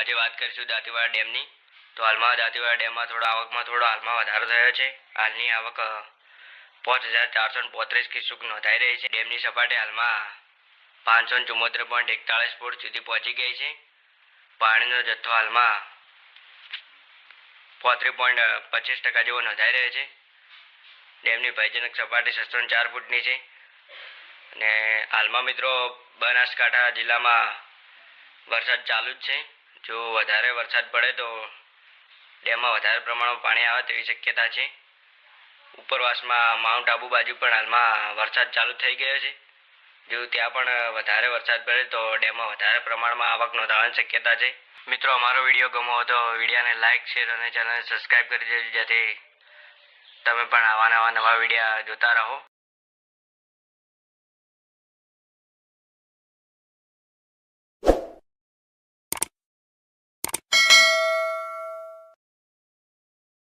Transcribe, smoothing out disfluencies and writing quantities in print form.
આજે વાત કરીશું દાંતીવાડા ડેમની। તો હાલમાં દાંતીવાડા ડેમમાં આવકમાં હાલમાં વધારો થયો છે। હાલની આવક 5435 ક્યુસેક નોંધાઈ રહી છે। ડેમની સપાટી હાલમાં 574.41 ફૂટ સુધી પહોંચી ગઈ છે। પાણીનો જથ્થો હાલમાં 33.25% જેવો નોંધાઈ રહ્યો છે। ડેમની ભયજનક સપાટી 604 ફૂટની છે અને હાલમાં મિત્રો બનાસકાંઠા જિલ્લામાં વરસાદ ચાલુ જ છે। જો વધારે વરસાદ પડે તો ડેમમાં વધારે પ્રમાણમાં પાણી આવે તેવી શક્યતા છે। ઉપરવાસમાં માઉન્ટ આબુ બાજુ પણ હાલમાં વરસાદ ચાલુ થઈ ગયો છે। જો ત્યાં પણ વધારે વરસાદ પડે તો ડેમમાં વધારે પ્રમાણમાં આવક નોંધાવાની શક્યતા છે। મિત્રો અમારો વિડીયો ગમ્યો હોય તો વિડીયોને લાઈક શેર અને ચેનલને સબસ્ક્રાઇબ કરી દેજો, જેથી તમે પણ આવા નવા વિડીયો જોતા રહો।